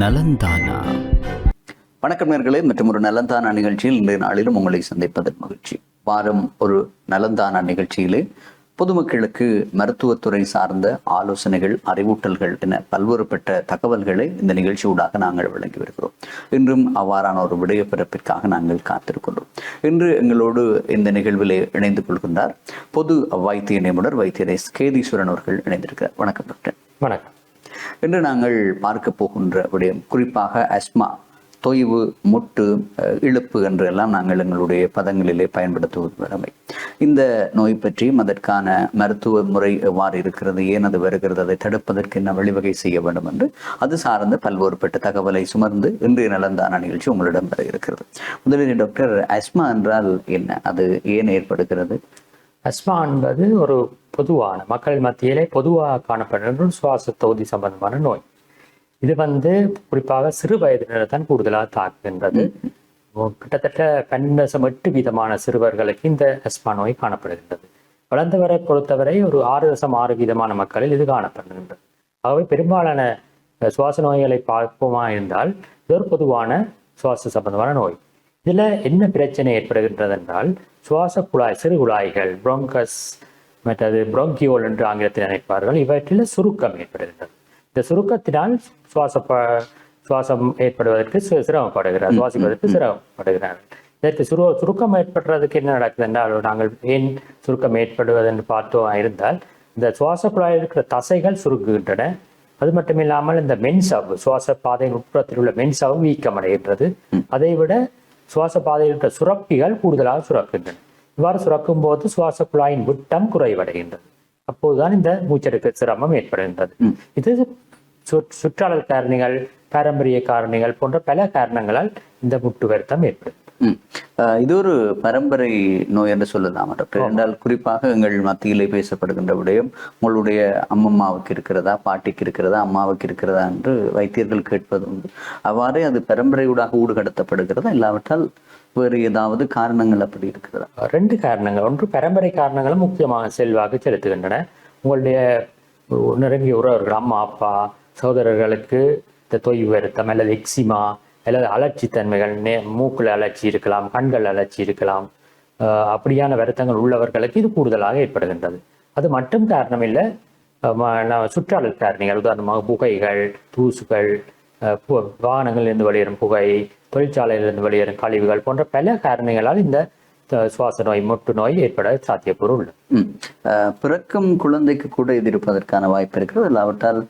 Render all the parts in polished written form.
நலந்தானா. வணக்கம் நேயர்களே, மற்றும் ஒரு நலந்தானா நிகழ்ச்சியில் இன்றைய நாளிலும் உங்களை சந்திப்பதன் மகிழ்ச்சி. வாரம் ஒரு நலந்தானா நிகழ்ச்சியிலே பொதுமக்களுக்கு மருத்துவத்துறை சார்ந்த ஆலோசனைகள், அறிவூட்டல்கள் என பல்வேறுபட்ட தகவல்களை இந்த நிகழ்ச்சியூடாக நாங்கள் வழங்கி வருகிறோம். இன்றும் அவ்வாறான ஒரு விடயப்பிறப்பிற்காக நாங்கள் காத்திருக்கின்றோம். இன்று எங்களோடு இந்த நிகழ்விலே இணைந்து கொள்கின்றார் பொது வைத்திய நிபுணர் வைத்தியர் எஸ். கேதீஸ்வரன் அவர்கள் இணைந்திருக்கிறார். வணக்கம் டாக்டர். வணக்கம். இன்று நாங்கள் பார்க்க போகின்ற விடயம் குறிப்பாக அஸ்மா, தொய்வு, முட்டு, இழுப்பு என்றெல்லாம் நாங்கள் எங்களுடைய பதங்களிலே பயன்படுத்துவது. இந்த நோய் பற்றியும் அதற்கான மருத்துவ முறை எவ்வாறு இருக்கிறது, ஏன் அது வருகிறது, அதை தடுப்பதற்கு என்ன வழிவகை செய்ய வேண்டும் என்று அது சார்ந்த பல்வேறுபட்ட தகவலை சுமர்ந்து இன்றைய நலந்தான நிகழ்ச்சி உங்களிடம் வர இருக்கிறது. முதலில் டாக்டர், அஸ்மா என்றால் என்ன, அது ஏன் ஏற்படுகிறது? அஸ்மா என்பது ஒரு பொதுவான மக்கள் மத்தியிலே பொதுவாக காணப்படுகின்ற சுவாச தொகுதி சம்பந்தமான நோய். இது குறிப்பாக சிறு வயதினர் தான் கூடுதலாக தாக்குகின்றது. கிட்டத்தட்ட 12.8% சிறுவர்களுக்கு இந்த அஸ்மா நோய் காணப்படுகின்றது. வளர்ந்தவரை பொறுத்தவரை ஒரு 6.6% மக்களில் இது காணப்படுகின்றது. ஆகவே பெரும்பாலான சுவாச நோய்களை பார்ப்போமா இருந்தால் இது ஒரு பொதுவான சுவாச சம்பந்தமான நோய். இதுல என்ன பிரச்சனை ஏற்படுகின்றது என்றால், சுவாச குழாய், சிறு குழாய்கள், புரோங்கஸ் மற்றது புரோங்கியோல் என்று ஆங்கிலத்தில் நினைப்பார்கள், இவற்றில் சுருக்கம் ஏற்படுகின்றது. இந்த சுருக்கத்தினால் சுவாசம் ஏற்படுவதற்கு சிரமப்படுகிறார், சுவாசிப்பதற்கு சிரமப்படுகிறார்கள். இதற்கு சுருக்கம் ஏற்படுறதுக்கு என்ன நடக்குது என்றால், நாங்கள் ஏன் சுருக்கம் ஏற்படுவது என்று பார்த்தோம் இருந்தால், இந்த சுவாச குழாயில் இருக்கிற தசைகள் சுருக்குகின்றன. அது மட்டும் இல்லாமல் இந்த மென்சவ்வு, சுவாச பாதையின் உட்புறத்தில் உள்ள மென்சவ்வு வீக்கமடைகின்றது. அதை விட சுவாச பாதையில் உள்ள சுரப்பிகள் கூடுதலாக சுரக்கின்றன. இவ்வாறு சுரக்கும் போது சுவாச குழாயின் விட்டம் குறைவடைகின்றது. அப்போதுதான் இந்த மூச்செடுக்க சிரமம் ஏற்படுகின்றது. இது சுற்றாடல் காரணிகள், பாரம்பரிய காரணிகள் போன்ற பல காரணங்களால் இந்த முட்டு வருத்தம் ஏற்படும். இது ஒரு பரம்பரை நோய் என்று சொல்லலாம் டாக்டர். என்றால் குறிப்பாக எங்கள் மத்தியிலே பேசப்படுகின்ற விடயம், உங்களுடைய அம்மம்மாவுக்கு இருக்கிறதா, பாட்டிக்கு இருக்கிறதா, அம்மாவுக்கு இருக்கிறதா என்று வைத்தியர்கள் கேட்பது உண்டு. அவ்வாறே அது பரம்பரையூடாக ஊடுகடத்தப்படுகிறதா, இல்லாவிட்டால் வேறு ஏதாவது காரணங்கள் அப்படி இருக்கிறதா? 2 காரணங்கள். ஒன்று, பரம்பரை காரணங்களும் முக்கியமாக செல்வாக்கு செலுத்துகின்றன. உங்களுடைய நெருங்கிய உறவர்கள், அம்மா, அப்பா, சகோதரர்களுக்கு இந்த தொய்வு வருத்தம் அல்லது எக்ஸிமா அல்லது அலர்ச்சி தன்மைகள், மூக்குல அலர்ச்சி இருக்கலாம், கண்கள் அலர்ச்சி இருக்கலாம், அப்படியான வருத்தங்கள் உள்ளவர்களுக்கு இது கூடுதலாக ஏற்படுகின்றது. அது மட்டும் காரணம் இல்லை, சுற்றாடல் காரணிகள், உதாரணமாக புகைகள், தூசுகள், வாகனங்களிலிருந்து வெளியேறும் புகை, தொழிற்சாலையிலிருந்து வெளியேறும் கழிவுகள் போன்ற பல காரணிகளால் இந்த சுவாச நோய், முட்டு நோய் ஏற்பட சாத்தியக்கூறு உள்ளது. பிறக்கும் குழந்தைக்கு கூட இது இருப்பதற்கான வாய்ப்பு இருக்கிறது, இல்லாவிட்டால்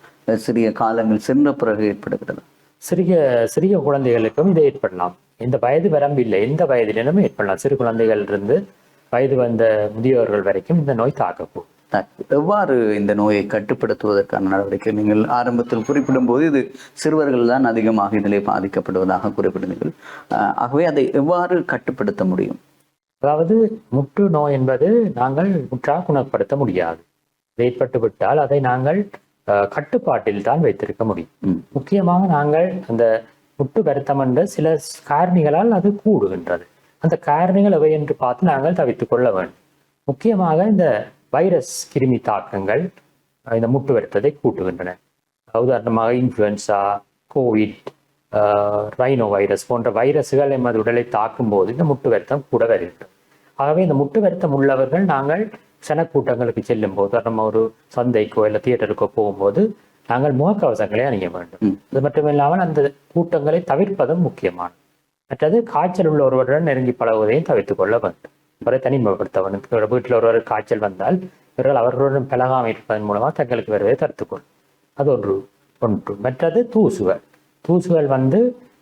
சிறிய காலங்கள் சென்ற பிறகு ஏற்படுகிறது? சிறிய குழந்தைகளுக்கும் இது ஏற்படலாம். இந்த வயது வரம்பு இல்லை, எந்த வயதிலும் ஏற்படலாம். சிறு குழந்தைகளிலிருந்து வயது வந்த முதியோர்கள் வரைக்கும் இந்த நோய் தாக்கக்கூடும். எவ்வாறு இந்த நோயை கட்டுப்படுத்துவதற்கான நடவடிக்கை? நீங்கள் ஆரம்பத்தில் குறிப்பிடும் போது இது சிறுவர்கள் தான் அதிகமாக இதிலே பாதிக்கப்படுவதாக குறிப்பிடுங்கள். ஆகவே அதை எவ்வாறு கட்டுப்படுத்த முடியும்? அதாவது முட்டு நோய் என்பது நாங்கள் முற்றாக குணப்படுத்த முடியாது. ஏற்பட்டு விட்டால் அதை நாங்கள் கட்டுப்பாட்டில் தான் வைத்திருக்க முடியும். முக்கியமாக நாங்கள் அந்த முட்டு வருத்தம் என்ற சில காரணிகளால் அது கூடுகின்றது. அந்த காரணிகள் எவை என்று பார்த்து நாங்கள் தவிர்த்துக் கொள்ள வேண்டும். முக்கியமாக இந்த வைரஸ் கிருமி தாக்கங்கள் இந்த முட்டு வருத்தத்தை கூட்டுகின்றன. உதாரணமாக இன்ஃப்ளூயன்சா, கோவிட், ரைனோ வைரஸ் போன்ற வைரஸ்கள் எமது உடலை தாக்கும் போது இந்த முட்டு வருத்தம் கூட வருகின்றது. ஆகவே இந்த முட்டு வருத்தம் உள்ளவர்கள் நாங்கள் சனக்கூட்டங்களுக்கு செல்லும் போது, நம்ம ஒரு சந்தைக்கோ இல்லை தியேட்டருக்கோ போகும்போது நாங்கள் முகக்கவசங்களை அணிய வேண்டும். அது மட்டும் இல்லாமல் அந்த கூட்டங்களை தவிர்ப்பதும் முக்கியமானது. மற்றது காய்ச்சல் உள்ள ஒருவருடன் நெருங்கி பழகுவதையும் தவிர்த்துக் கொள்ள வேண்டும். அவரை தனிமைப்படுத்தவனுக்கு வீட்டில் ஒருவர் காய்ச்சல் வந்தால் இவர்கள் அவர்களுடன் பழகாமல் இருப்பதன் மூலமாக தங்களுக்கு வருவதை தடுத்துக்கொள்ளும். அது ஒன்று. மற்றது தூசுகள்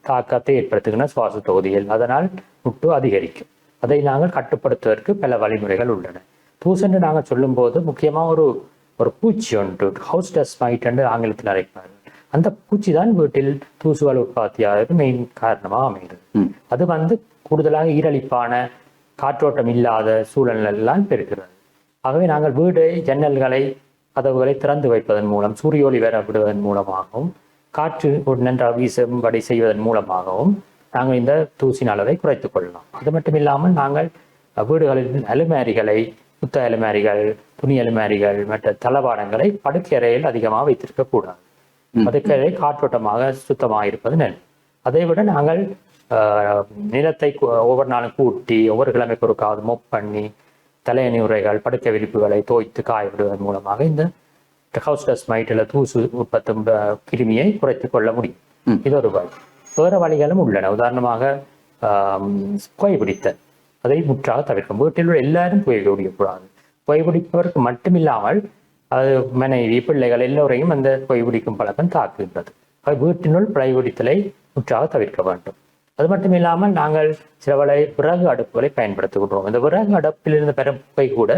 தாக்கத்தை ஏற்படுத்துகின்ற சுவாச தொகுதிகள், அதனால் முட்டு அதிகரிக்கும். அதை நாங்கள் கட்டுப்படுத்துவதற்கு பல வழிமுறைகள் உள்ளன. தூசென்று நாங்கள் சொல்லும் போது முக்கியமாக ஒரு பூச்சி ஒன்று, ஹவுஸ் டஸ்ட் மைட் என்று ஆங்கிலத்தில் அழைப்பார்கள். அந்த பூச்சி தான் வீட்டில் தூசுகள் உற்பத்தியாகிறது மெயின் காரணமாக அமைகிறது. அது கூடுதலாக ஈரழிப்பான, காற்றோட்டம் இல்லாத சூழலெல்லாம் பெறுகிறது. ஆகவே நாங்கள் வீடு ஜன்னல்களை, கதவுகளை திறந்து வைப்பதன் மூலம், சூரிய ஒளி வர விடுவதன் மூலமாகவும், காற்று நன்றாக வீசும்படி செய்வதன் மூலமாகவும் நாங்கள் இந்த தூசின் அளவை குறைத்துக் கொள்ளலாம். அது மட்டும் இல்லாமல் நாங்கள் வீடுகளில் அலுமாரிகளை, புத்த அலுமாரிகள், துணி அலுமாரிகள் மற்ற தளவாடங்களை படுக்கை அறையில் அதிகமாக வைத்திருக்க கூடாது. அதுக்கே காற்றோட்டமாக சுத்தமாக இருப்பது நல்லது. அதை விட நாங்கள் நிலத்தை ஒவ்வொரு நாளும் கூட்டி ஒவ்வொரு கிழமைக்கு ஒருக்காவது மொப் பண்ணி தலையணி உரைகள் படுக்கை விரிப்புகளை தோய்த்து காய விடுவதன் மூலமாக இந்த ஹவுஸ் டஸ்ட் மைட் இல்லை தூசு உற்பத்தும் கிருமியை குறைத்து கொள்ள முடியும். இது ஒரு வழி. வேறு வழிகளும் உள்ளன. உதாரணமாக புகைப்பிடித்தல், அதை முற்றாக தவிர்க்கும். வீட்டில் உள்ள எல்லாரும் புகைப்பிடிக்கக்கூடாது. புகைப்பிடிப்பவருக்கு மட்டுமில்லாமல் அது மனைவி பிள்ளைகள் எல்லோரையும் அந்த புகைப்பிடிக்கும் பழக்கம் தாக்குகின்றது. வீட்டினுள் புகைப்பிடித்தலை முற்றாக தவிர்க்க வேண்டும். அது மட்டும் இல்லாமல் நாங்கள் சிலவளை விறகு அடுப்புகளை பயன்படுத்துகின்றோம். இந்த விறகு அடுப்பிலிருந்து பெறும் புகை கூட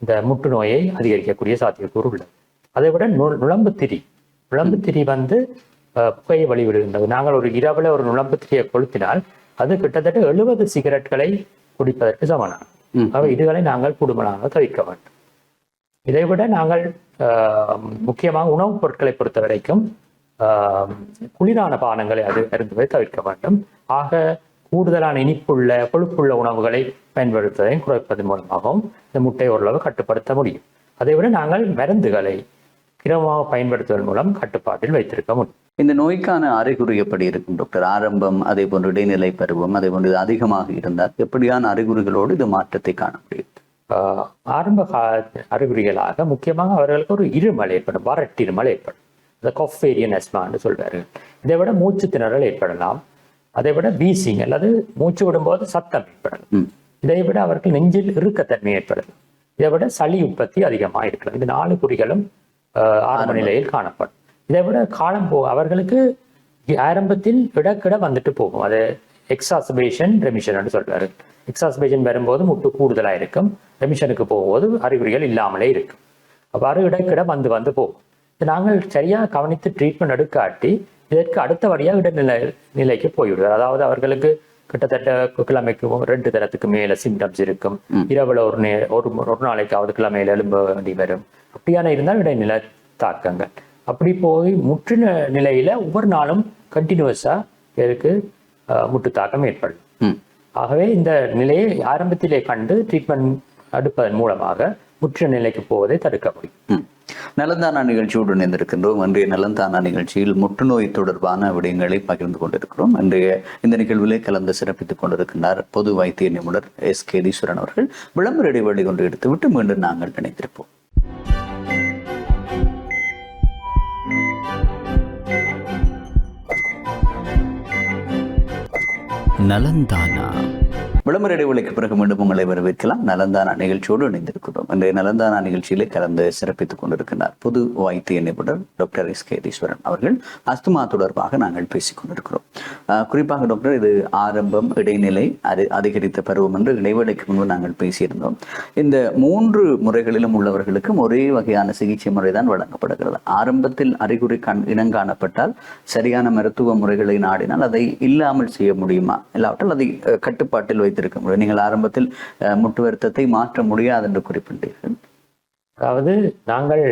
இந்த முட்டு நோயை அதிகரிக்கக்கூடிய சாத்தியக்கூறு உள்ளது. அதை விட நுழம்பு திரி புகையை வழிவிடுகின்றது. நாங்கள் ஒரு இரவுல ஒரு நுழம்பு திரியை கொளுத்தினால் அது கிட்டத்தட்ட 70 சிகரெட்களை குடிப்பதற்கு சமனாகும். இதுகளை நாங்கள் குடும்பமாக தவிர்க்க வேண்டும். இதை விட நாங்கள் முக்கியமாக உணவுப் பொருட்களை பொறுத்த வரைக்கும் குளிரான பானங்களை அது அருந்துவதை தவிர்க்க வேண்டும். ஆக கூடுதலான இனிப்புள்ள கொழுப்புள்ள உணவுகளை பயன்படுத்துவதை குறைப்பதன் மூலமாகவும் இந்த முட்டையை ஓரளவு கட்டுப்படுத்த முடியும். அதை விட நாங்கள் மருந்துகளை கிரமமாக பயன்படுத்துவதன் மூலம் கட்டுப்பாட்டில் வைத்திருக்க முடியும். இந்த நோய்க்கான அறிகுறி எப்படி இருக்கும் டாக்டர்? ஆரம்பம், அதே போன்று இடைநிலை பருவம், அதே போன்று இது அதிகமாக இருந்தால் எப்படியான அறிகுறிகளோடு இது மாற்றத்தை காண முடியும்? ஆரம்ப அறிகுறிகளாக முக்கியமாக அவர்களுக்கு ஒரு இருமல் ஏற்படும், வறட்டு இருமல் ஏற்படும். இந்த கொஃபேரியன் அஸ்மான்னு சொல்வார்கள். இதை விட மூச்சு திணறல் ஏற்படலாம். அதை விட வீசிங் அல்லது மூச்சு விடும்போது சத்தம் ஏற்படலாம். இதை விட அவர்கள் நெஞ்சில் இறுக்கத்தன்மை ஏற்படலாம். இதை விட சளி உற்பத்தி அதிகமாக இருக்கலாம். இந்த 4 குறிகளும் ஆரம்ப நிலையில் காணப்படும். இதை விட காலம் அவர்களுக்கு ஆரம்பத்தில் இடக்கிட வந்துட்டு போகும். அது எக்ஸாசபேஷன் ரெமிஷன் சொல்வாரு. எக்ஸாசபேஷன் வரும்போது முட்டு கூடுதலாக இருக்கும். ரெமிஷனுக்கு போகும்போது அறிகுறிகள் இல்லாமலே இருக்கும். அவ்வாறு இடக்கிட வந்து போகும். நாங்கள் சரியாக கவனித்து ட்ரீட்மெண்ட் எடுக்காட்டி இதற்கு அடுத்தபடியாக நிலைக்கு போய்விடுவார். அதாவது அவர்களுக்கு கிட்டத்தட்ட கிழமைக்கு 2 தரத்துக்கு மேல சிம்டம்ஸ் இருக்கும். இரவுல ஒரு நாளைக்காவது கிழமையில எழும்ப வேண்டி வரும். அப்படியான இருந்தால் இடைநிலை தாக்கங்கள். அப்படி போய் முற்று நிலையில ஒவ்வொரு நாளும் கண்டினியூஸா இதற்கு முட்டு தாக்கம் ஏற்படும். ஆகவே இந்த நிலையை ஆரம்பத்திலே கண்டு ட்ரீட்மெண்ட் எடுப்பதன் மூலமாக முற்று நிலைக்கு போவதை தடுக்க முடியும். நலந்தானா நிகழ்ச்சியோடு இணைந்திருக்கின்றோம். இன்றைய நலந்தானா நிகழ்ச்சியில் முற்றுநோய் தொடர்பான விடயங்களை பகிர்ந்து கொண்டிருக்கிறோம். இன்றைய இந்த நிகழ்விலே கலந்து சிறப்பித்துக் கொண்டிருக்கின்றார் பொது வைத்திய நிபுணர் S.K. ஈஸ்வரன் அவர்கள். விளம்பர இடைவெளி கொண்டு எடுத்துவிட்டு மீண்டும் நாங்கள் இணைந்திருப்போம். நலந்தானா விளம்பர இடைவெளிக்கு பிறகு மீண்டும் உங்களை வரவேற்கலாம். நலந்தானா நிகழ்ச்சியோடு இணைந்திருக்கிறோம். இன்றைய நலந்தானா நிகழ்ச்சியிலே கலந்து சிறப்பித்துக் கொண்டிருக்கிறார் பொது வைத்திய நிபுணர் டாக்டர் S.K. ஈஸ்வரன் அவர்கள். அஸ்துமா தொடர்பாக நாங்கள் பேசிக் கொண்டிருக்கிறோம். குறிப்பாக டாக்டர், இது ஆரம்பம், இடைநிலை, அதிகரித்த பருவம் என்று இடைவெளிக்கு முன்பு நாங்கள் பேசியிருந்தோம். இந்த 3 முறைகளிலும் உள்ளவர்களுக்கும் ஒரே வகையான சிகிச்சை முறைதான் வழங்கப்படுகிறது. ஆரம்பத்தில் அறிகுறி இனங்காணப்பட்டால் சரியான மருத்துவ முறைகளை நாடினால் அதை இல்லாமல் செய்ய முடியுமா, இல்லாவிட்டால் அதை கட்டுப்பாட்டில் வைத்திருக்க முடியும்? நீங்கள் ஆரம்பத்தில் முட்டு வருத்தத்தை மாற்ற முடியாது என்று குறிப்பிட்டீர்கள். அதாவது நாங்கள்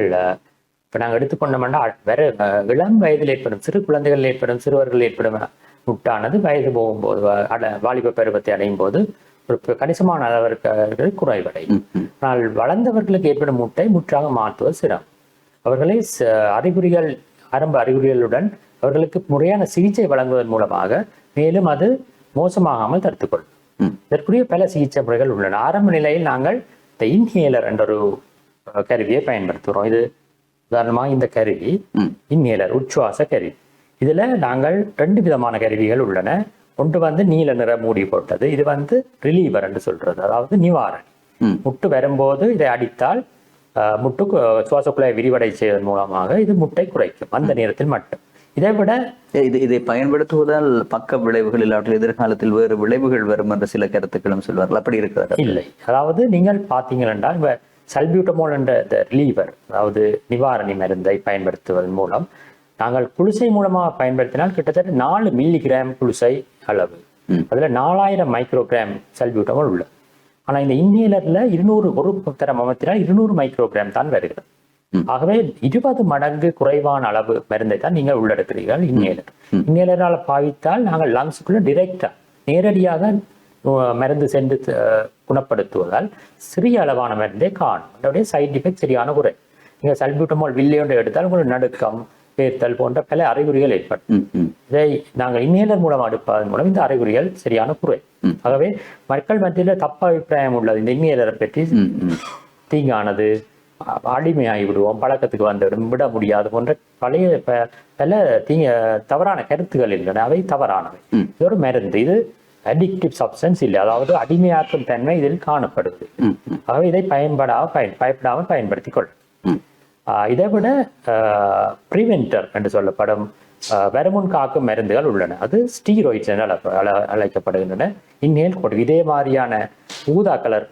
எடுத்துக்கொண்டோம்னா வேற இளம் வயதில் ஏற்படும், சிறு குழந்தைகள் ஏற்படும், சிறுவர்கள் ஏற்படும் முட்டானது வயது போகும்போது வாலிப பருவத்தை அடையும் போது ஒரு கணிசமான அளவிற்கு குறைவடையும். ஆனால் வளர்ந்தவர்களுக்கு ஏற்படும் முட்டை முற்றாக மாற்றுவது சிரமம். அவர்களை ஆரம்ப அறிகுறிகளுடன் அவர்களுக்கு முறையான சிகிச்சை வழங்குவதன் மூலமாக மேலும் அது மோசமாகாமல் தடுத்துக்கொள்ளும். இதற்குரிய பல சிகிச்சை முறைகள் உள்ளன. ஆரம்ப நிலையில் நாங்கள் இந்த இன்ஹேலர் என்ற ஒரு கருவியை பயன்படுத்துகிறோம். இது உதாரணமாக இந்த கருவி இன்ஹேலர், உச்சுவாச கருவி. இதுல நாங்கள் 2 விதமான கருவிகள் உள்ளன. ஒன்று நீல நிற மூடி போட்டது. இது ரிலீவர் என்று சொல்றது, அதாவது நிவாரணி. முட்டு வரும்போது இதை அடித்தால் முட்டு சுவாச குழாய் விரிவடை செய்வதன் மூலமாக இது முட்டை குறைக்கும் அந்த நேரத்தில் மட்டும். இதை விட இதை பயன்படுத்துவதால் பக்க விளைவுகள் இல்லாமல் எதிர்காலத்தில் வேறு விளைவுகள் வரும் என்ற சில கருத்துக்களும் சொல்வார்கள். அப்படி இருக்கிறது இல்லை. அதாவது நீங்கள் பார்த்தீங்கள் என்றால் சல்பியூட்டமோல் என்ற ரிலீவர், அதாவது நிவாரணி மருந்தை பயன்படுத்துவதன் மூலம் நாங்கள் குளுசை மூலமாக பயன்படுத்தினால் கிட்டத்தட்ட 4 மில்லிகிராம் குளுசை அளவு, அதுல 4000 மைக்ரோகிராம் சல்பியூட்டமோல் உள்ளது. ஆனா இந்த இன்ஹேலர்ல 200 ஒரு தரம் அமர்த்தினால் 200 மைக்ரோகிராம் தான் வருகிறது. ஆகவே 20 மடங்கு குறைவான அளவு மருந்தை தான் நீங்கள் உள்ளெடுக்கிறீர்கள் இன்ஹேலர். இன்ஹேலரால் பாவித்தால் நாங்கள் லங்ஸுக்குள்ள டிரெக்டா நேரடியாக மருந்து சென்று குணப்படுத்துவதால் சிறிய அளவான மருந்தே காணும். அதோடைய சைட் எஃபெக்ட் சரியான குறை. நீங்கள் சல்பியூட்டமோல் வில்லையொன்று எடுத்தால் உங்களுக்கு நடுக்கம், பேர்த்தல் போன்ற பல அறிகுறிகள் ஏற்படும். இதை நாங்கள் இன்ஹேலர் மூலம் எடுப்பதன் மூலம் இந்த அறிகுறிகள் சரியான குறை. ஆகவே மக்கள் மத்தியில் தப்ப அபிப்பிராயம் உள்ளது இந்த இன்ஹேலரை பற்றி தீங்கானது, அடிமையாகி விடுவோம், பழக்கத்துக்கு வந்துவிடும், விட முடியாது போன்ற பல தவறான கருத்துக்கள் இல்லைன்னா அவை தவறானவை. இது ஒரு மருந்து, இது அடிக்டிவ் சப்ஸ்டன்ஸ் இல்லை, அதாவது அடிமையாக்கும் தன்மை இதில் காணப்படுது. ஆகவே இதை பயப்படாமல் பயன்படுத்திக் கொள்ளும். இதை விட பிரிவென்டர் என்று சொல்லப்படும் வருமுன் காக்கும் மருந்துகள் உள்ளன. அது ஸ்டீராய்ட்ஸ் என்று அழைக்கப்படுகின்றன. இன்ஹேல் கொடுக்கும் இதே மாதிரியான ஊதா கலர்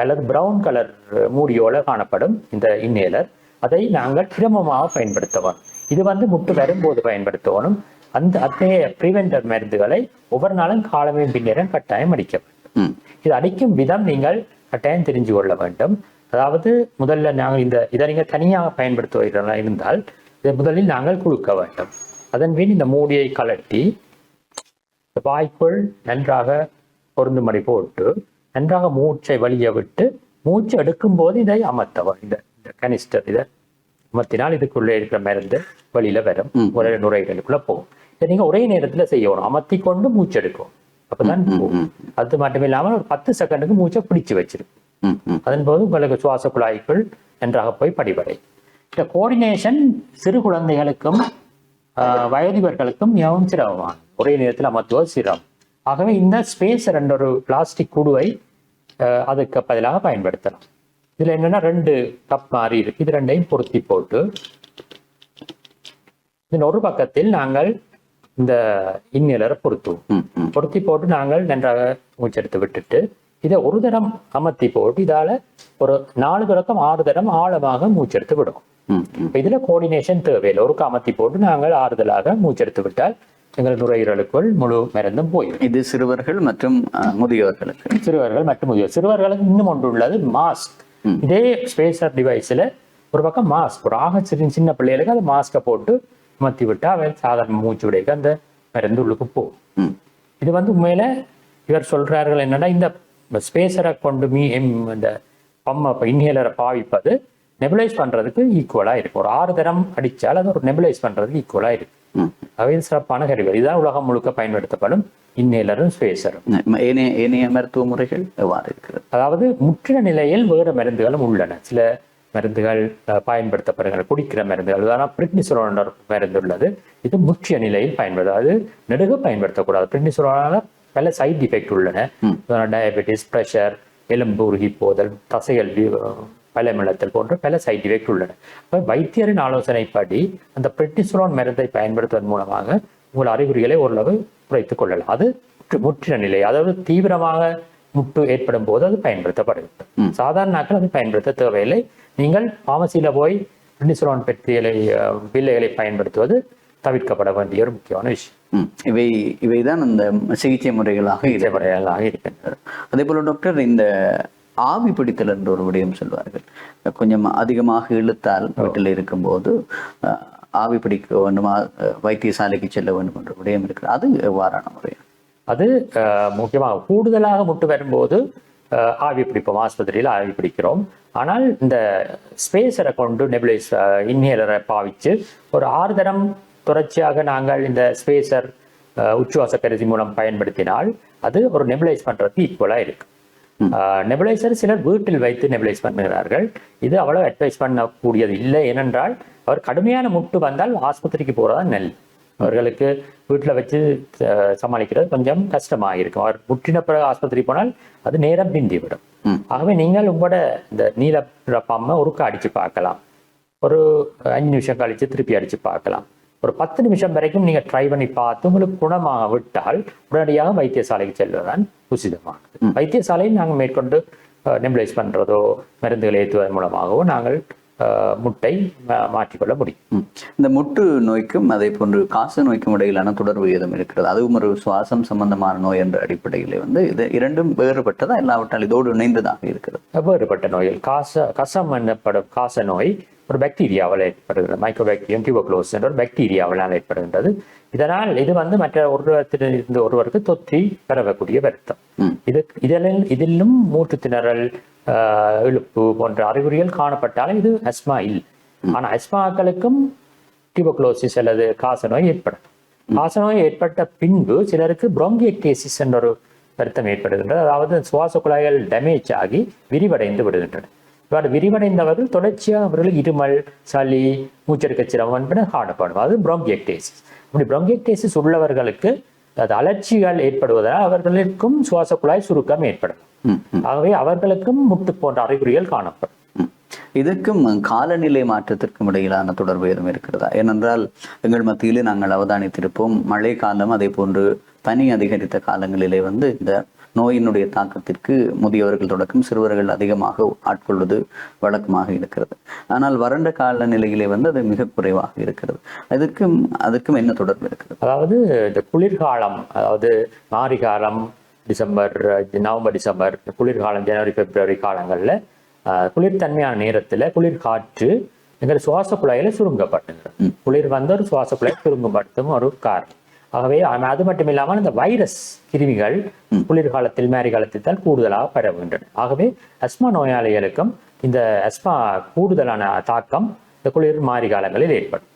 அல்லது பிரவுன் கலர் மூடியோல காணப்படும் இந்த இன்ஹேலர். அதை நாங்கள் கிரமமாக பயன்படுத்தவும். இது முட்டு வரும்போது பயன்படுத்தணும். அத்தகைய பிரிவென்டர் மருந்துகளை ஒவ்வொரு நாளும் காலமே பின்னரும் கட்டாயம் அடிக்க வேண்டும். இது அடிக்கும் விதம் நீங்கள் கட்டாயம் தெரிஞ்சு கொள்ள வேண்டும். அதாவது முதல்ல நாங்கள் இதை நீங்கள் தனியாக பயன்படுத்துவதாக இருந்தால் இதை முதலில் நாங்கள் குளுக்க வேண்டும். அதன் பின் இந்த மூடியை கலட்டி வாய்க்குள் நன்றாக பொருந்தும்படி போட்டு நன்றாக மூச்சை வலிய விட்டு மூச்சு எடுக்கும் போது இதை அமர்த்தவும். இந்த கனிஸ்டர் இதை அமர்த்தினால் இதுக்குள்ளே இருக்கிற மருந்து வெளியில வரும், ஒரே நுரையீரலுக்குள்ள போகும். இதை நீங்க ஒரே நேரத்துல செய்யணும், அமர்த்தி கொண்டு மூச்சு எடுக்கும், அப்பதான் போகும். அது மட்டும் இல்லாமல் ஒரு 10 செகண்டுக்கு மூச்சை பிடிச்சு வச்சிருக்கும். அதன் போது உங்களுக்கு சுவாச குழாய்க்குள் நன்றாக போய் படிவடை. இந்த கோஆர்டினேஷன் சிறு குழந்தைகளுக்கும் வயதிவர்களுக்கும் மிகவும் சிரமமான, ஒரே நேரத்தில் அமர்த்துவது சிரமம். ஆகவே இந்த ஸ்பேசர் என்ற ஒரு பிளாஸ்டிக் குடுவை அதுக்கு பதிலாக பயன்படுத்தலாம். இதுல என்னன்னா 2 கப் மாதிரி இருக்கு, இது ரெண்டையும் பொருத்தி போட்டு இதன் ஒரு பக்கத்தில் நாங்கள் இந்த இன்ஹேலரை பொருத்தி போட்டு நாங்கள் நன்றாக மூச்செடுத்து விட்டுட்டு இதை ஒரு தரம் அமர்த்தி போட்டு இதால ஒரு 4 தொடக்கம் 6 தரம் ஆழமாக மூச்செடுத்து விடும். இதுல கோஆர்டினேஷன் தேவையில்லை. ஒரு அமர்த்தி போட்டு நாங்கள் ஆறுதலாக மூச்செடுத்து விட்டால் எங்கள் நுரையீரலுக்குள் முழு மருந்தும் போயிடும். இது சிறுவர்கள் மற்றும் முதியவர்களுக்கு. சிறுவர்களுக்கு இன்னும் ஒன்று உள்ளது, மாஸ்க். இதே ஸ்பேசர் டிவைஸ்ல ஒரு பக்கம் மாஸ்க், ஒரு ஆக சின்ன பிள்ளைகளுக்கு அந்த மாஸ்கை போட்டு அமர்த்தி விட்டா அவன் சாதாரண மூச்சு விடைக்கு அந்த மருந்து உள்ளுக்கு போகும். இது உண்மையில இவர் சொல்றார்கள் என்னன்னா, இந்த ஸ்பேசரை கொண்டு இந்த இன்ஹேலரை பாவிப்பது நெபுலைஸ் பண்றதுக்கு ஈக்குவலா இருக்கு. ஒரு 6 தரம் அடிச்சால் அது ஒரு நெபுலைஸ் பண்றதுக்கு ஈக்குவலா இருக்கு. அவை சிறப்பான கருவிகள். இதுதான் உலகம் முழுக்க பயன்படுத்தப்படும் இன்ஹேலரும் ஸ்பேசரும். ஏனைய மருத்துவ முறைகள் எவ்வாறு இருக்கிறது? அதாவது முற்றின நிலையில் வேறு மருந்துகளும் உள்ளன. சில மருந்துகள் பயன்படுத்தப்படுகிற குடிக்கிற மருந்துகள், அதாவது பிரிட்னிசோலோன் மருந்து உள்ளது. இது முற்றிய நிலையில் பயன்படுது, அது நெடுக பயன்படுத்தக்கூடாது. பிரிட்னிசோலோனால பல சைட் எஃபெக்ட் உள்ளன. டயபெட்டிஸ், பிரஷர், எலும்பு உருகி போதல், தசைகள் பலமிழத்தல் போன்ற பல சைட் எஃபெக்ட் உள்ளன. வைத்தியரின் ஆலோசனைப்படி அந்த பிரிட்னிசோலோன் மருந்தை பயன்படுத்துவதன் மூலமாக உங்கள் அறிகுறிகளை ஓரளவு குறைத்துக் கொள்ளலாம். அது முற்றின நிலை, அதாவது தீவிரமாக முட்டு ஏற்படும் போது அது பயன்படுத்தப்படுகிறது. சாதாரண நாட்கள் அது பயன்படுத்த தேவையில்லை. நீங்கள் பார்மசியில போய் பிரிட்னிசோலோன் பில்லைகளை பயன்படுத்துவது தவிர்க்கப்பட வேண்டிய ஒரு முக்கியமான விஷயம். இவைதான் இந்த சிகிச்சை முறைகளாக இருக்கின்றன. அதே போல டாக்டர், இந்த ஆவி பிடித்தல் என்ற ஒரு விடயம் சொல்வார்கள். கொஞ்சம் அதிகமாக இழுத்தால் வீட்டில் இருக்கும்போது ஆவி பிடிக்க வேண்டுமா, வைத்தியசாலைக்கு செல்ல வேண்டும் என்ற விடயம் இருக்கிறது. அது எவ்வாறான முறை? அது முக்கியமாக கூடுதலாக முட்டு வரும்போது ஆவி பிடிப்போம், ஆஸ்பத்திரியில் ஆவி பிடிக்கிறோம். ஆனால் இந்த ஸ்பேசரை கொண்டு நெபுலைஸ் இன்ஹேலரை பாவிச்சு ஒரு 6 தரம் தொடர்ச்சியாக நாங்கள் இந்த ஸ்பேசர் உச்சுவாச கருவி மூலம் பயன்படுத்தினால் அது ஒரு நெபுலைஸ் பண்றதுக்கு ஈக்குவலா இருக்கு. நெபுலைசர் சிலர் வீட்டில் வைத்து நெபுலைஸ் பண்ணுகிறார்கள். இது அவ்வளவு அட்வைஸ் பண்ணக்கூடியது இல்லை. ஏனென்றால் அவர் கடுமையான முட்டு வந்தால் ஆஸ்பத்திரிக்கு போறதா நெல். அவர்களுக்கு வீட்டில் வச்சு சமாளிக்கிறது கொஞ்சம் கஷ்டமாக இருக்கும். அவர் முற்றின பிறகு ஆஸ்பத்திரி போனால் அது நேரம் பிந்திவிடும். ஆகவே நீங்கள் உங்களோட இந்த நீல பம்மை ஒருக்கா அடிச்சு பார்க்கலாம். ஒரு 5 நிமிஷம் கழிச்சு திருப்பி அடிச்சு பார்க்கலாம். ஒரு 10 நிமிஷம் வரைக்கும் நீங்க ட்ரை பண்ணி பார்த்து உங்களுக்கு குணமாக விட்டால் உடனடியாக வைத்தியசாலைக்கு செல்வதுதான் உசிதமானது. வைத்தியசாலையில் நாங்கள் மேற்கொண்டு நெபுலைஸ் பண்றதோ மருந்துகளை ஏற்றுவதன் மூலமாகவோ நாங்கள் முட்டை மாற்றிக்கொள்ள முடியும். இந்த முட்டு நோய்க்கும் அதே போன்று காச நோய்க்கும் இடையிலான தொடர்பு ஏதும் இருக்கிறது? அதுவும் ஒரு சுவாசம் சம்பந்தமான நோய் என்ற அடிப்படையில் இது இரண்டும் வேறுபட்டதா, இல்லாவிட்டால் இதோடு இணைந்ததாக இருக்கிறது? வேறுபட்ட நோய்கள். கசம் என்னப்படும் காச நோய் ஒரு பாக்டீரியாவால் ஏற்படுகிறது. மைக்ரோபாக்டீரியம் டியூபர்குலோசிஸ் என்ற ஒரு பாக்டீரியாவால் ஏற்படுகின்றது. இதனால் இது மற்ற ஒருவரிலிருந்து ஒருவருக்கு தொற்றி பரவக்கூடிய வருத்தம். இதிலும் மூச்சு திணறல், இழுப்பு போன்ற அறிகுறிகள் காணப்பட்டாலும் இது அஸ்மா இல்லை. ஆனா அஸ்மாக்களுக்கும் டியூபர்குலோசிஸ் அல்லது காசநோய் ஏற்படும். காசநோய் ஏற்பட்ட பின்பு சிலருக்கு bronchiectasis என்ற ஒரு வருத்தம் ஏற்படுகின்றது. அதாவது சுவாச குழாய்கள் டேமேஜ் ஆகி விரிவடைந்து விடுகின்றன. இவ்வாறு விரிவடைந்தவர்கள் தொடர்ச்சியாக அவர்கள் இருமல், சளி, மூச்செடுக்க சிரமம் என்பன காணப்படும். அது bronchiectasis. அப்படி bronchiectasis உள்ளவர்களுக்கு அது அலர்ச்சிகள் ஏற்படுவதால் அவர்களுக்கும் சுவாச குழாய் சுருக்கம் ஏற்படும். ஆகவே அவர்களுக்கும் முட்டு போன்ற அறிகுறிகள் காணப்படும். இதற்கும் காலநிலை மாற்றத்திற்கும் இடையிலான தொடர்பு எதுவும் இருக்கிறதா? ஏனென்றால் எங்கள் மத்தியிலே நாங்கள் அவதானித்திருப்போம், மழை காலம் அதே போன்று பனி அதிகரித்த காலங்களிலே இந்த நோயினுடைய தாக்கத்திற்கு முதியவர்கள் தொடக்கம் சிறுவர்கள் அதிகமாக ஆட்கொள்வது வழக்கமாக இருக்கிறது. ஆனால் வறண்ட காலநிலையிலே அது மிக குறைவாக இருக்கிறது. அதுக்கும் என்ன தொடர்பு இருக்கிறது? அதாவது இந்த குளிர்காலம், அதாவது மாரி காலம், டிசம்பர், நவம்பர், டிசம்பர், குளிர்காலம், ஜனவரி, பிப்ரவரி காலங்களில் குளிர்தன்மையான நேரத்தில் குளிர் காற்று எங்கள் சுவாச குழாயில சுருங்கப்பட்டுங்கிறது. குளிர் ஒரு சுவாச குழாய் சுருங்கப்படுத்தும் ஒரு காரணம். ஆகவே அது மட்டும் இல்லாமல் இந்த வைரஸ் கிருமிகள் குளிர்காலத்தில் மேரி காலத்தில் தான் கூடுதலாக பரவுகின்றன. ஆகவே அஸ்மா நோயாளிகளுக்கும் இந்த அஸ்மா கூடுதலான தாக்கம் இந்த குளிர் மாரி காலங்களில் ஏற்படும்.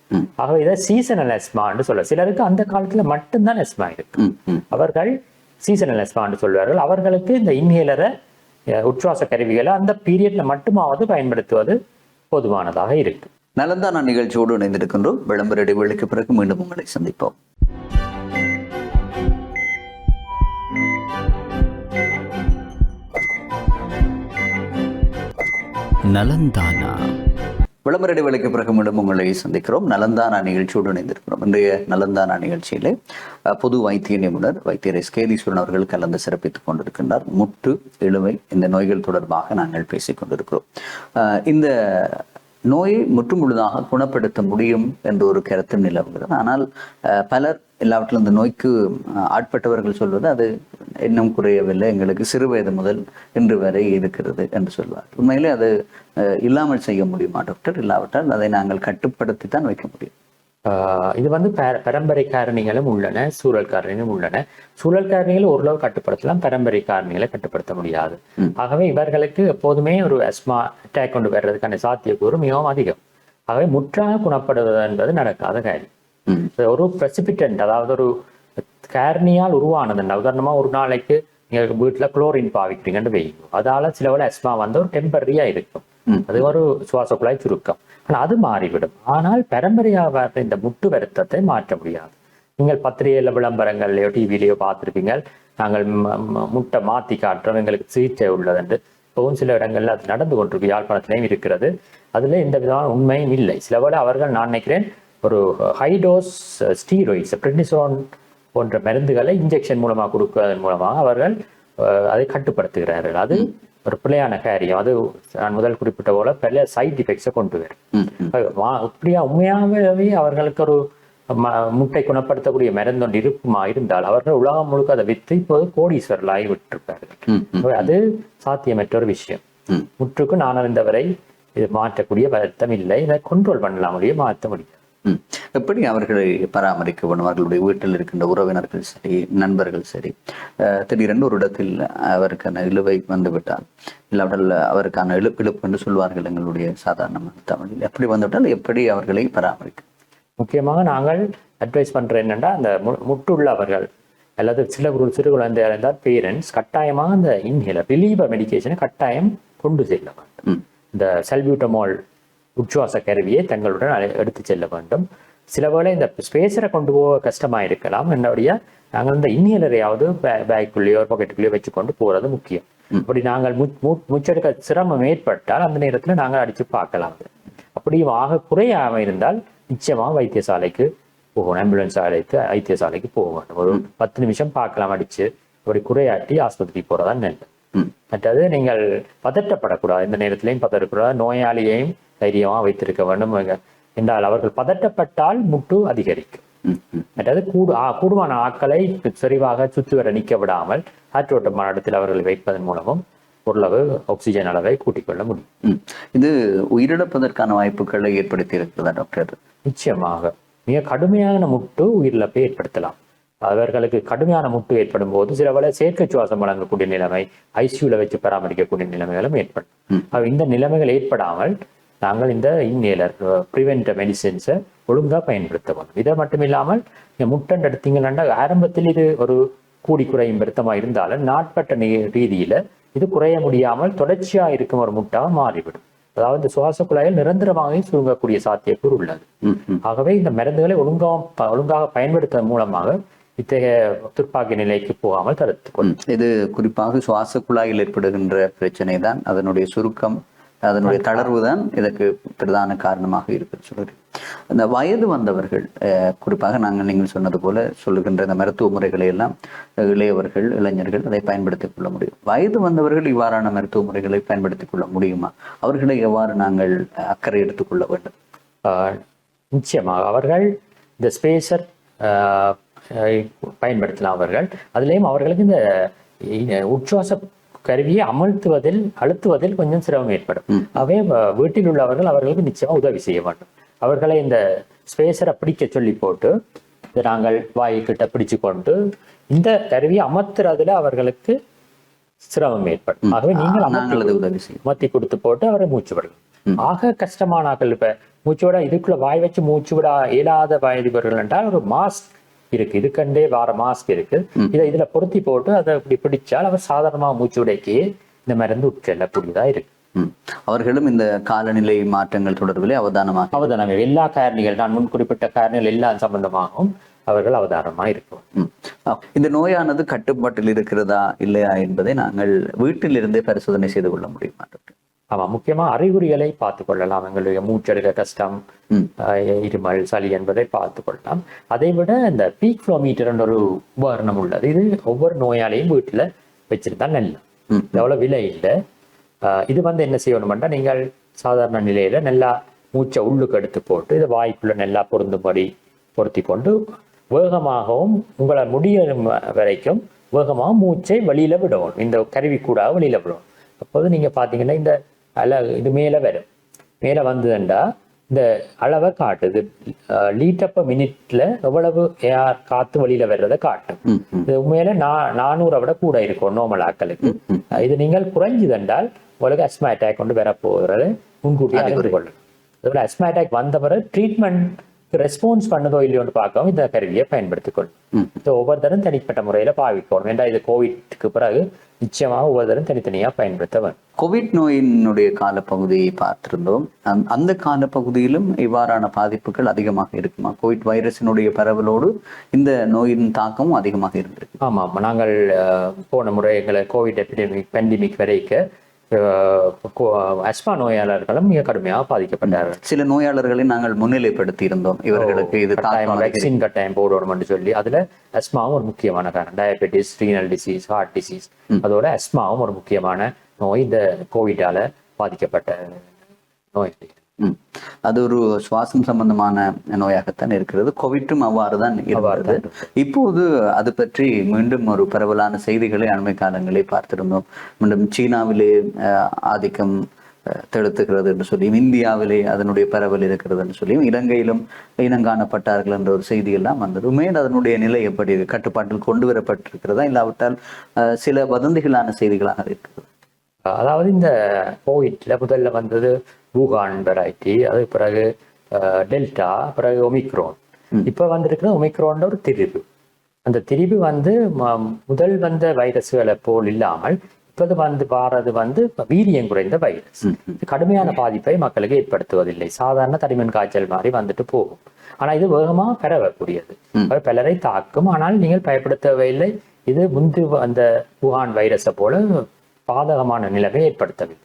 ஆகவே இதை சீசனல் அஸ்மான்னு சொல்ல, சிலருக்கு அந்த காலத்துல மட்டும்தான் அஸ்மா இருக்கு, அவர்கள் சீசனல் அஸ்மான்னு சொல்வார்கள். அவர்களுக்கு இந்த இன்ஹேலரை, உச்சுவாச கருவிகளை அந்த பீரியட்ல மட்டுமாவது பயன்படுத்துவது போதுமானதாக இருக்கு. நலந்தானா நிகழ்ச்சியோடு இணைந்திருக்கின்றோம். விளம்பர இடைவெளிக்கு பிறகு மீண்டும் உங்களை சந்திப்போம். நலந்தானா விளம்பர இடைவெளிக்கு பிறகு மீண்டும் உங்களை சந்திக்கிறோம். நலந்தானா நிகழ்ச்சியோடு இணைந்திருக்கிறோம். இன்றைய நலந்தானா நிகழ்ச்சியிலே பொது வைத்திய நிபுணர் வைத்தியர் எஸ் கேதீஸ்வரன் அவர்கள் கலந்து சிறப்பித்துக் கொண்டிருக்கின்றார். முட்டு, இழுவை இந்த நோய்கள் தொடர்பாக நாங்கள் பேசிக் கொண்டிருக்கிறோம். இந்த நோயை முற்றுமுழுதாக குணப்படுத்த முடியும் என்ற ஒரு கருத்து நிலவுகிறது. ஆனால் பலர் எல்லாவற்றிலும் இந்த நோய்க்கு ஆட்பட்டவர்கள் சொல்வது அது இன்னும் குறையவில்லை, எங்களுக்கு சிறு வயது முதல் இன்று வரை இருக்கிறது என்று சொல்வார். உண்மையிலே அது இல்லாமல் செய்ய முடியுமா டாக்டர்? இல்லாவிட்டால் அதை நாங்கள் கட்டுப்படுத்தி தான் வைக்க முடியும். இது பரம்பரை காரணிகளும் உள்ளன, சூழல் காரணிகளும் உள்ளன. சூழல் காரணிகளை ஓரளவு கட்டுப்படுத்தலாம், பரம்பரை காரணிகளை கட்டுப்படுத்த முடியாது. ஆகவே இவர்களுக்கு எப்போதுமே ஒரு அஸ்மா அட்டாக் கொண்டு வர்றதுக்கான சாத்தியக்கூறு மிகவும் அதிகம். ஆகவே முற்றாக குணப்படுவது என்பது நடக்காத காரியம். ஒரு பிரசிபிட்டன்ட், அதாவது ஒரு காரணியால் உருவானது, உதாரணமா ஒரு நாளைக்கு நீங்க வீட்டுல குளோரின் பாவிக்கிறீங்கன்னு வைங்க, அதால சிலவள அஸ்மா ஒரு டெம்பரரியா இருக்கும், அது ஒரு சுவாச குழாய் சுருக்கம், ஆனால் அது மாறிவிடும். ஆனால் பரம்பரையாக இந்த முட்டு வருத்தத்தை மாற்ற முடியாது. நீங்கள் பத்திரிகையில விளம்பரங்கள்லையோ டிவிலையோ பார்த்துருப்பீங்க, நாங்கள் முட்டை மாத்தி காட்டுறோம், எங்களுக்கு சிகிச்சை உள்ளது என்று. இப்பவும் சில இடங்கள்ல அது நடந்து கொண்டிருக்கு, யாழ்ப்பாணத்திலையும் இருக்கிறது. அதுல எந்த விதமான உண்மையும் இல்லை. சிலவேளை அவர்கள், நான் நினைக்கிறேன், ஒரு ஹைடோஸ் ஸ்டீராய்ட்ஸ், பிரெட்னிசோன் போன்ற மருந்துகளை இன்ஜெக்ஷன் மூலமாக கொடுப்பதன் மூலமாக அவர்கள் அதை கட்டுப்படுத்துகிறார்கள். அது ஒரு பிள்ளையான காரியம். அது நான் முதல் குறிப்பிட்ட போல பல சைட் எஃபெக்ட்ஸை கொண்டு வரும். இப்படியா உண்மையாகவே அவர்களுக்கு ஒரு முட்டை குணப்படுத்தக்கூடிய மருந்து ஒன்று இருக்குமா இருந்தால் அவர்கள் உலகம் முழுக்க அதை வித்து இப்போது கோடீஸ்வரர்களாகி விட்டிருப்பார்கள். அது சாத்தியமற்ற ஒரு விஷயம். முற்றுக்கு நான் அறிந்தவரை இது மாற்றக்கூடிய வருத்தம் இல்லை. இதை கண்ட்ரோல் பண்ணலாம், முடியும், மாற்ற முடியும். எப்படி அவர்களை பராமரிக்க வேண்டும்? அவர்களுடைய வீட்டில் இருக்கின்ற உறவினர்கள் சரி, நண்பர்கள் சரி, திடீரென்று ஒரு இடத்தில் அவருக்கான இழுவை வந்துவிட்டால், இல்லாவிட்டால் அவருக்கான இழுப்பு என்று சொல்வார்கள் எங்களுடைய சாதாரண தமிழில், எப்படி வந்துவிட்டால் எப்படி அவர்களை பராமரிக்க? முக்கியமாக நாங்கள் அட்வைஸ் பண்ற என்னன்னா, அந்த முட்டுள்ளவர்கள் அல்லது சிறு குழந்தையாக இருந்தால் பேரண்ட்ஸ் கட்டாயமாக அந்த இன்ஹேலர் ரிலீவர் மெடிகேஷனை கட்டாயம் கொண்டு செல்ல வேண்டும். இந்த சல்பியூட்டமால் உச்சுவாச கருவியை தங்களுடன் எடுத்து செல்ல வேண்டும். சில வேளை இந்த ஸ்பேஸரை கொண்டு போக கஷ்டமா இருக்கலாம், என்னுடைய நாங்கள் இந்த இன்ஹேலரையாவது பேக்குள்ளேயோ பாக்கெட்டுக்குள்ளேயோ வச்சுக்கொண்டு போறது முக்கியம். அப்படி நாங்கள் மூச்செடுக்க சிரமம் ஏற்பட்டால் அந்த நேரத்தில் நாங்கள் அடிச்சு பார்க்கலாம். அப்படி ஆக குறையாம இருந்தால் நிச்சயமாக வைத்தியசாலைக்கு போகணும், ஆம்புலன்ஸ் அழைத்து வைத்தியசாலைக்கு போக வேண்டும். ஒரு 10 நிமிஷம் பார்க்கலாம் அடிச்சு, அப்படி குறையாட்டி ஆஸ்பத்திரிக்கு போறதான் நல்லது. மற்றது நீங்கள் பதட்டப்படக்கூடாது, இந்த நேரத்திலையும் பதட்டக்கூடாது. நோயாளியையும் தைரியமா வைத்திருக்க வேண்டும் என்றால் அவர்கள் பதட்டப்பட்டால் முட்டு அதிகரிக்கும். மற்றது கூடுமான ஆட்களை சரிவாக சுற்றி வர நிற்க விடாமல் காற்றோட்டமான இடத்தில் அவர்களை வைப்பதன் மூலமும் ஓரளவு ஆக்சிஜன் அளவை கூட்டிக் கொள்ள முடியும். இது உயிரிழப்பதற்கான வாய்ப்புகளை ஏற்படுத்தி இருக்கிறதா டாக்டர்? நிச்சயமாக மிக கடுமையான முட்டு உயிரிழப்பை ஏற்படுத்தலாம். அவர்களுக்கு கடுமையான முட்டு ஏற்படும் போது சில வேளை செயற்கை சுவாசம் வழங்கக்கூடிய நிலைமை, ஐசியூல வச்சு பராமரிக்கக்கூடிய நிலைமைகளும் ஏற்படும். இந்த நிலைமைகள் ஏற்படாமல் நாங்கள் இந்த இன்ஹேலர் ப்ரிவென்ட் மெடிசின்ஸை ஒழுங்காக பயன்படுத்த வேண்டும். இதை மட்டும் இல்லாமல் நீங்கள் முட்டன் எடுத்தீங்கன்னா ஆரம்பத்தில் இது ஒரு கூடி குறையும் பெருத்தமாக இருந்தாலும் நாட்பட்ட ரீதியில் இது குறைய முடியாமல் தொடர்ச்சியாக இருக்கும் ஒரு முட்டாக மாறிவிடும். அதாவது இந்த சுவாச குழாயில் நிரந்தரமாக சுருங்கக்கூடிய சாத்தியக்கூறு உள்ளது. ஆகவே இந்த மருந்துகளை ஒழுங்காக பயன்படுத்துவதன் மூலமாக இத்தகைய துர்ப்பாக்கிய நிலைக்கு போகாமல் தடுத்துக்கொள்ளும். இது குறிப்பாக சுவாச குழாயில் ஏற்படுகின்ற பிரச்சனை தான், அதனுடைய சுருக்கம், அதனுடைய தளர்வு தான் இதற்கு பிரதான காரணமாக இருக்கிறது சொல்லுது. இந்த வயது வந்தவர்கள் குறிப்பாக நீங்கள் சொன்னது போல சொல்லுகின்ற இந்த மருத்துவ முறைகளை எல்லாம் இளையவர்கள், இளைஞர்கள் அதை பயன்படுத்திக் கொள்ள முடியும். வயது வந்தவர்கள் இவ்வாறான மருத்துவ முறைகளை பயன்படுத்திக் கொள்ள முடியுமா? அவர்களை எவ்வாறு நாங்கள் அக்கறை எடுத்துக்கொள்ள வேண்டும்? நிச்சயமாக அவர்கள் இந்த ஸ்பேசர் பயன்படுத்தலாம். அவர்கள் அதுலேயும் அவர்களுக்கு இந்த உச்சுவாச கருவியை அழுத்துவதில் கொஞ்சம் சிரமம் ஏற்படும். அவை வீட்டில் உள்ளவர்கள் அவர்களுக்கு நிச்சயமா உதவி செய்ய வேண்டும். அவர்களை இந்த ஸ்பேசரை பிடிக்க சொல்லி போட்டு இதை நாங்கள் வாய்க்கிட்ட பிடிச்சு கொண்டு இந்த கருவியை அமர்த்துறதுல அவர்களுக்கு சிரமம் ஏற்படும். ஆகவே நீங்கள் அமர்த்தி கொடுத்து போட்டு அவரை மூச்சு விடலாம். ஆக கஷ்டமான ஆக்கள் இப்ப மூச்சு விட இதுக்குள்ள வாய் வச்சு மூச்சு விட இயலாத வயதிபர்கள் என்றால் ஒரு மாஸ்க் இருக்கு, இதுக்கண்டே வார மாஸ்க் இருக்கு, இதை இதுல பொருத்தி போட்டு அதை இப்படி பிடிச்சால் அவர் சாதாரணமா மூச்சு விடைக்கு இந்த மருந்து உட்கொள்ளக்கூடியதா இருக்கு. அவர்களும் இந்த காலநிலை மாற்றங்கள் தொடர்பிலே அவதானம் எல்லா காரணிகள், நான் முன் குறிப்பிட்ட காரணிகள் எல்லாம் சம்பந்தமாகவும் அவர்கள் அவதானமா இருக்கும். இந்த நோயானது கட்டுப்பாட்டில் இருக்கிறதா இல்லையா என்பதை நாங்கள் வீட்டிலிருந்தே பரிசோதனை செய்து கொள்ள முடியுமா? ஆமா, முக்கியமா அறிகுறிகளை பார்த்து கொள்ளலாம். எங்களுடைய மூச்செடுக்க கஷ்டம், இருமல், சளி என்பதை பார்த்து கொள்ளலாம். அதை விட இந்த பீக் ஃப்ளோ மீட்டர் என்ற ஒரு உபகரணம் உள்ளது. இது ஒவ்வொரு நோயாளியும் வீட்டுல வச்சிருந்தா நல்ல, எவ்வளவு விலை இல்லை. இது என்ன செய்யணும்னா, நீங்கள் சாதாரண நிலையில நல்லா மூச்சை உள்ளுக்கு எடுத்து போட்டு இதை வாய்க்குள்ள நல்லா பொருந்தும்படி பொருத்தி கொண்டு வேகமாகவும் உங்களை முடிய வரைக்கும் வேகமாக மூச்சை வெளியில விடணும். இந்த கருவி கூட வெளியில விடணும். அப்போது நீங்க பாத்தீங்கன்னா இந்த இது மேல வரும். மேல வந்ததுண்டா இந்த அளவை காட்டுது, லீட்டர் பர் மினிட்ல எவ்வளவு ஏர் காத்து வெளியில வர்றதை காட்டும். இது உண்மையில 400 விட கூட இருக்கும் நார்மல் ஆட்களுக்கு. இது நீங்கள் குறைஞ்சுதென்றால் உங்களுக்கு அஸ்மா அட்டாக் கொண்டு வர போகிறது முன்கூட்டியே அறிந்து கொள்ளணும். அதுபோல அஸ்மா அட்டாக் வந்த பிறகு ட்ரீட்மெண்ட் ரெஸ்பான்ஸ் பண்ணதோ இல்லையோன்னு பார்க்கவும் இந்த கருவியை பயன்படுத்திக் கொள்ளும். ஒவ்வொருத்தரும் தனிப்பட்ட முறையில பாவிக்கணும். ஏன்னா இது கோவிட்க்கு பிறகு நிச்சயமாக ஒவ்வொருத்தரும் தனித்தனியா பயன்படுத்த வேண்டும். கோவிட் நோயினுடைய காலப்பகுதியை பார்த்திருந்தோம். அந்த காலப்பகுதியிலும் இவ்வாறான பாதிப்புகள் அதிகமாக இருக்குமா? கோவிட் வைரஸினுடைய பரவலோடு இந்த நோயின் தாக்கமும் அதிகமாக இருந்திருக்கு. ஆமா, நாங்கள் போன முறை எங்களை கோவிட் பெண்டமிக் வரைக்கும் அஸ்மா நோயாளர்களும் மிக கடுமையாக பாதிக்கப்பட்டார்கள். சில நோயாளர்களை நாங்கள் முன்னிலைப்படுத்தி இருந்தோம், இவர்களுக்கு இது வேக்சின் கட்டாயம் போடணும் என்று சொல்லி. அதுல அஸ்மாவும் ஒரு முக்கியமான காரணம். Diabetes, renal disease, heart disease, அதோட அஸ்மாவும் ஒரு முக்கியமான நோய். இந்த கோவிடால பாதிக்கப்பட்ட நோய். அது ஒரு சுவாசம் சம்பந்தமான நோயாகத்தான் இருக்கிறது. கோவிட்டும் அவ்வாறு தான் இருந்தது. இப்போது அது பற்றி மீண்டும் ஒரு பரவலான செய்திகளை அண்மை காலங்களே பார்த்திருந்தோம். மீண்டும் சீனாவிலே ஆதிக்கம் தெழுத்துகிறது என்று சொல்லியும், இந்தியாவிலே அதனுடைய பரவல் இருக்கிறது என்று சொல்லியும், இலங்கையிலும் இனங்காணப்பட்டார்கள் என்ற ஒரு செய்தி எல்லாம் வந்தது. உண்மையில் அதனுடைய நிலை எப்படி கட்டுப்பாட்டில் கொண்டு வரப்பட்டிருக்கிறதா, இல்லாவிட்டால் சில வதந்திகளான செய்திகளாக இருக்கிறது? அதாவது இந்த கோவிட்ல முதல்ல வந்தது வூகான் வெரைட்டி, அது பிறகு டெல்டா, பிறகு ஒமிக்ரோன். இப்ப வந்திருக்கிற ஒமிக்ரோன் ஒரு திரிபு. அந்த திரிபு முதல் வந்த வைரஸ்களை போல் இல்லாமல் இப்போது வாரது வீரியம் குறைந்த வைரஸ். கடுமையான பாதிப்பை மக்களுக்கு ஏற்படுத்துவதில்லை. சாதாரண தடிமன் காய்ச்சல் மாதிரி வந்துட்டு போகும். ஆனா இது வேகமா பரவக்கூடியது, பலரை தாக்கும். ஆனால் நீங்கள் பயப்படுத்தவில்லை. இது அந்த வூகான் வைரஸை போல பாதகமான நிலைமை ஏற்படுத்தவில்லை.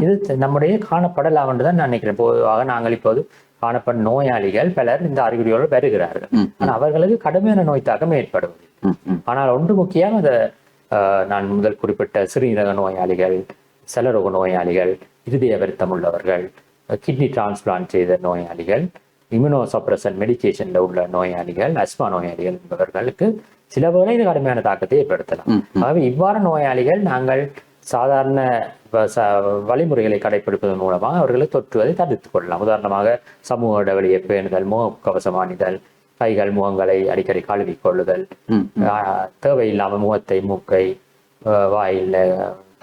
இது நம்முடைய காணப்படலாம் என்றுதான் நான் நினைக்கிறேன். பொதுவாக நாங்கள் இப்போது காணப்படும் நோயாளிகள் பலர் இந்த அறிகுறியோடு வருகிறார்கள். ஆனால் அவர்களுக்கு கடுமையான நோய் தாக்கம் ஏற்படுவதில்லை. ஆனால் ஒன்று முக்கியம், நான் முதல் குறிப்பிட்ட சிறுநீரக நோயாளிகள், செலரோக நோயாளிகள், இருதய வருத்தம் உள்ளவர்கள், கிட்னி டிரான்ஸ்பிளான்ட் செய்த நோயாளிகள், இம்யூனோ சப்ரசன் மெடிகேஷன்ல உள்ள நோயாளிகள், அஸ்மா நோயாளிகள் என்பவர்களுக்கு சில வேளை இது கடுமையான தாக்கத்தை ஏற்படுத்தலாம். ஆகவே இவ்வாறு நோயாளிகள் நாங்கள் சாதாரண வழிமுறைகளை கடைபிடிப்பதன் மூலமாக அவர்களை தொற்றுவதை தடுத்துக் கொள்ளலாம். உதாரணமாக சமூக இடைவெளியை பேணுதல், முகக்கவசம் அணிதல், கைகள் முகங்களை அடிக்கடி கழுவிக் கொள்ளுதல், தேவையில்லாமல் முகத்தை மூக்கை வாயில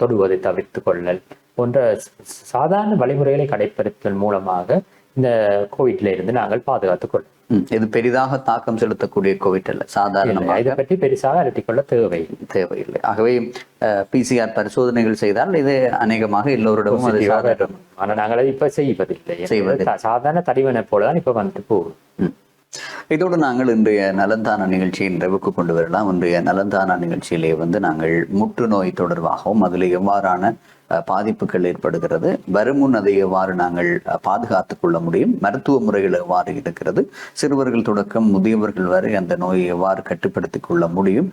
தொடுவதை தவிர்த்து கொள்ளல், போன்ற சாதாரண வழிமுறைகளை கடைபிடிப்பதன் மூலமாக இந்த கோவிட்ல இருந்து நாங்கள் பாதுகாத்துக் கொள்ளும். இது பெரிதாக தாக்கம் செலுத்தக்கூடிய கோவிட் அல்ல, சாதாரணமாக. இதை பற்றி பெருசாக அலட்டிக்கொள்ள தேவையில்லை. ஆகவே பிசிஆர் பரிசோதனைகள் செய்தால் இது அநேகமாக எல்லோரிடமும் அது சாதாரணம். ஆனால் நாங்கள் இப்ப செய்வதில்லை. சாதாரண தடிவனை போலதான் இப்ப வந்துட்டு போகுது. இதோடு நாங்கள் இன்றைய நலந்தான நிகழ்ச்சியை நிறைவுக்கு கொண்டு வரலாம். இன்றைய நலந்தான நிகழ்ச்சியிலே நாங்கள் முற்று நோய் தொடர்பாகவும் அதில் எவ்வாறான பாதிப்புகள் ஏற்படுகிறது, வருமுன் அதை எவ்வாறு நாங்கள் பாதுகாத்துக் கொள்ள முடியும், மருத்துவ முறைகள் எவ்வாறு இருக்கிறது, சிறுவர்கள் தொடக்கம் முதியவர்கள் வரை அந்த நோயை எவ்வாறு கட்டுப்படுத்திக் கொள்ள முடியும்,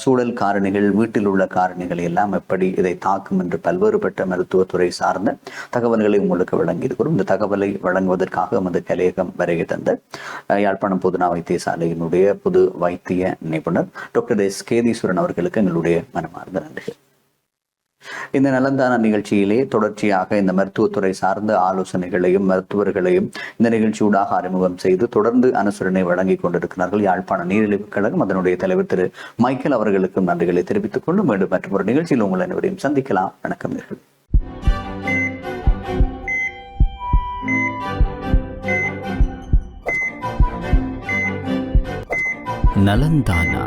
சூழல் காரணிகள், வீட்டில் உள்ள காரணிகள் எல்லாம் எப்படி இதை தாக்கும் என்று பல்வேறுபட்ட மருத்துவத்துறை சார்ந்த தகவல்களை உங்களுக்கு வழங்கியிருக்கிறோம். இந்த தகவலை வழங்குவதற்காக எமது கலையகம் வருகை தந்த யாழ்ப்பாணம் பொதுநா வைத்தியசாலையினுடைய பொது வைத்திய நிபுணர் டாக்டர் எஸ் கேதீஸ்வரன் அவர்களுக்கு எங்களுடைய மனமார்ந்த நன்றிகள். இந்த நலந்தான நிகழ்ச்சியிலே தொடர்ச்சியாக இந்த மருத்துவத்துறை சார்ந்த ஆலோசனைகளையும் மருத்துவர்களையும் இந்த நிகழ்ச்சியூடாக அறிமுகம் செய்து தொடர்ந்து அனுசரணை வழங்கி கொண்டிருக்கிறார்கள் யாழ்ப்பாண நீரிழிவு கழகம். அதனுடைய தலைவர் திரு மைக்கேல் அவர்களுக்கும் நன்றிகளை தெரிவித்துக் கொண்டு மீண்டும் மற்றொரு நிகழ்ச்சியில் உங்கள் அனைவரையும் சந்திக்கலாம். வணக்கம் நேயர்களே. நலந்தானா.